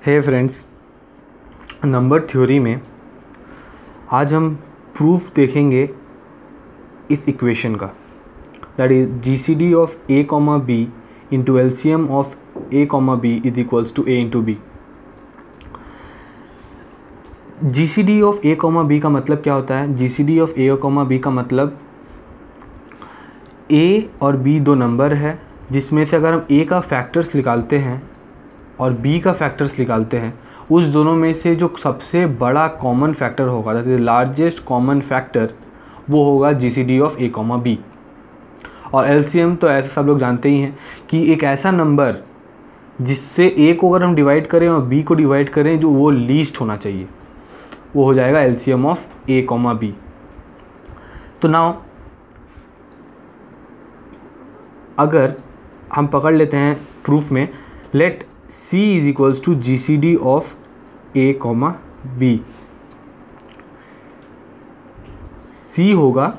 हे friends, number theory में आज हम प्रूफ देखेंगे इस इक्वेशन का, that is GCD of A comma B into LCM of A comma B is equals to A into B. GCD of A comma B का मतलब क्या होता है? GCD of A comma B का मतलब ए और बी दो नंबर है जिसमें से अगर हम ए का फैक्टर्स निकालते हैं और बी का फैक्टर्स निकालते हैं, उस दोनों में से जो सबसे बड़ा कॉमन फैक्टर होगा, that is largest common factor, वो होगा GCD of A comma B. और एलसीएम तो ऐसे सब लोग जानते ही हैं कि एक ऐसा नंबर जिससे ए को अगर हम डिवाइड करें और बी को डिवाइड करें जो वो लीस्ट होना चाहिए, वो हो जाएगा LCM of A comma B. तो नाउ अगर हम पकड़ लेते हैं प्रूफ में, let C is equals to G C D of A comma B. C होगा,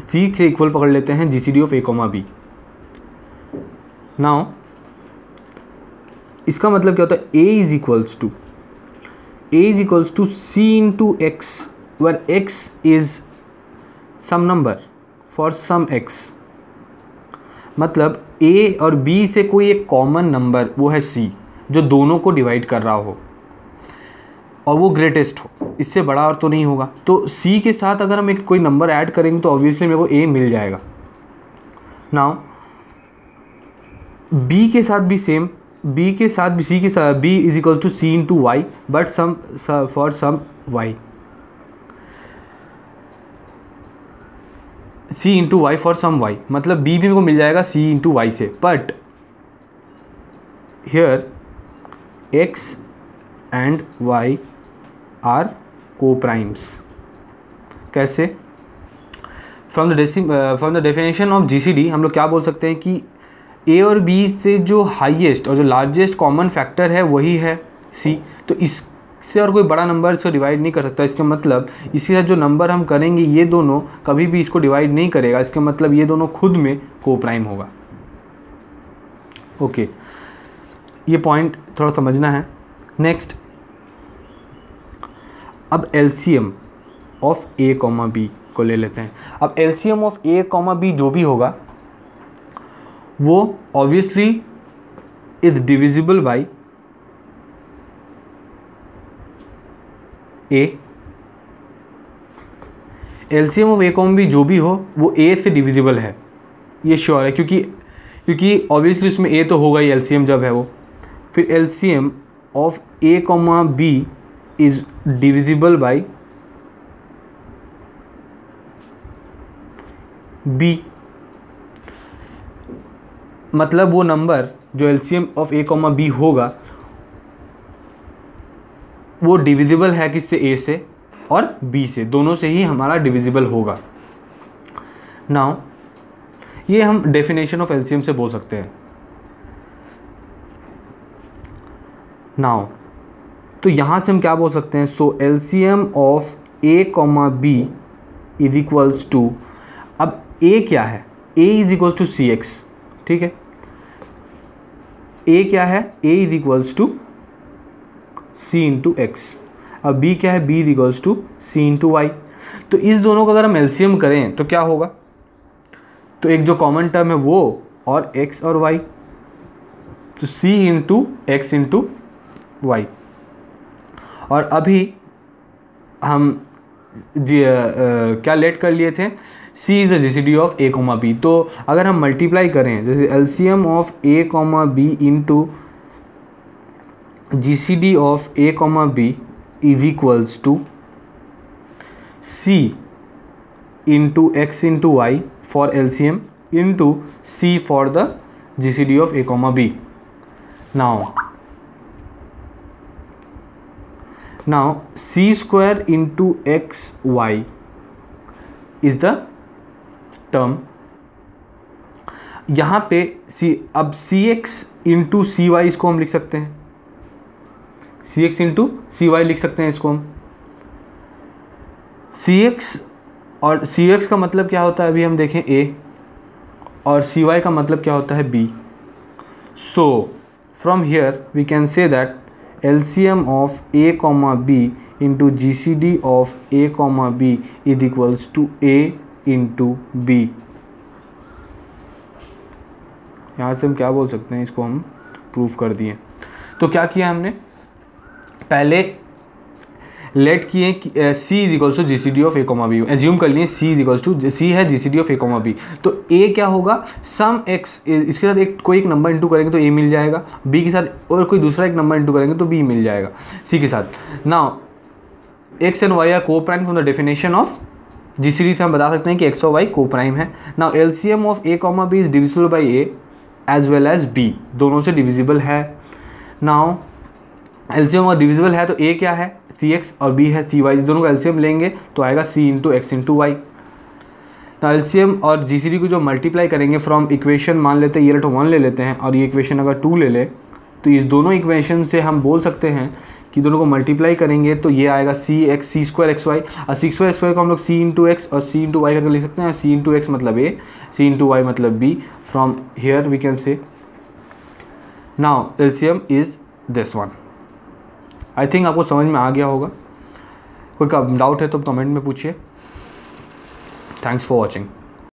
C से इक्वल पकड़ लेते हैं G C D of A comma B. Now इसका मतलब क्या होता है? A is equals to C into X, where x is some number for some x। मतलब a और b से कोई एक कॉमन नंबर, वो है c, जो दोनों को डिवाइड कर रहा हो और वो ग्रेटेस्ट हो, इससे बड़ा और तो नहीं होगा। तो c के साथ अगर हम एक कोई नंबर ऐड करेंगे तो ऑब्वियसली मेरे को a मिल जाएगा। नाउ b के साथ भी सेम, b के साथ भी c के साथ b is equal to c into Y, but some for some y, c into Y for some y, मतलब b भी मेरे को मिल जाएगा c इंटू वाई से। But here x and y are coprimes. कैसे? From the definition of GCD हम लोग क्या बोल सकते हैं कि a और b से जो हाईएस्ट और जो लार्जेस्ट कॉमन फैक्टर है वही है c। तो इससे और कोई बड़ा नंबर इसको डिवाइड नहीं कर सकता। इसका मतलब इसके साथ जो नंबर हम करेंगे ये दोनों कभी भी इसको डिवाइड नहीं करेगा। इसका मतलब ये दोनों खुद में को प्राइम होगा। ओके, ये पॉइंट थोड़ा समझना है। नेक्स्ट, अब LCM of A comma B को ले लेते हैं। अब LCM of A comma B जो भी होगा वो obviously is divisible by A. LCM of A comma B जो भी हो वो ए से डिविजिबल है, ये श्योर है, क्योंकि ऑब्वियसली उसमें ए तो होगा ही एलसीएम जब है वो। फिर LCM of A comma B is divisible by B. मतलब वो नंबर जो LCM of A comma B होगा वो डिविजिबल है किससे? ए से और बी से, दोनों से ही हमारा डिविजिबल होगा। नाउ ये हम डेफिनेशन ऑफ एलसीएम से बोल सकते हैं। नाउ तो यहाँ से हम क्या बोल सकते हैं? So LCM of A comma B is equals to, अब ए क्या है? A is equals to C X, ठीक है। ए क्या है? A is equals to C into X. अब बी क्या है? B is equals to C into Y. तो इस दोनों का अगर हम एलसीएम करें तो क्या होगा? तो एक जो कॉमन टर्म है वो और एक्स और वाई, तो C into X into Y. और अभी हम क्या लेट कर लिए थे? C is the GCD of A comma B. तो अगर हम मल्टीप्लाई करें, जैसे LCM of A comma B into GCD of A comma B is equals to C into X into Y for LCM into C for the GCD of A comma B. Now C square into X Y is the term. यहाँ पे अब सी x into सी Y इसको हम लिख सकते हैं, सी x into सी Y लिख सकते हैं इसको हम। सी एक्स और सी एक्स का मतलब क्या होता है? अभी हम देखें a, और सी वाई का मतलब क्या होता है? b। So from here we can say that LCM of A comma B into GCD of A comma B is equals to A into B. यहाँ से हम क्या बोल सकते हैं, इसको हम प्रूफ कर दिए। तो क्या किया हमने, पहले लेट किए कि C is equals to GCD of A comma B, assume कर लिए C is equals to C है GCD of A comma B. तो A क्या होगा, सम x, इसके साथ कोई एक नंबर इंटू करेंगे तो A मिल जाएगा, B के साथ और कोई दूसरा एक नंबर इंटू करेंगे तो B मिल जाएगा C के साथ। Now x and y are coprime from the definition of GCD से हम बता सकते हैं कि x और y को प्राइम है। Now LCM of A comma B is divisible by A as well as B, दोनों से डिविजिबल है। नाउ LCM और डिविजिबल है तो A क्या है, CX और B है CY, दोनों का LCM लेंगे तो आएगा C into X into Y. तो LCM और GCD को जो मल्टीप्लाई करेंगे फ्रॉम इक्वेशन, मान लेते हैं ये 1 ले लेते हैं और ये इक्वेशन अगर 2 ले ले, तो इस दोनों इक्वेशन से हम बोल सकते हैं कि दोनों को मल्टीप्लाई करेंगे तो ये आएगा C स्क्वायर एक्स वाई, और C स्क्वायर एक्स वाई को हम लोग C इंटू एक्स और C इंटू वाई करके लिख सकते हैं। C इंटू एक्स मतलब A, C इंटू वाई मतलब B। From here we can say now LCM is this one. I think आपको समझ में आ गया होगा। कोई डाउट है तो कमेंट में पूछिए। Thanks for watching.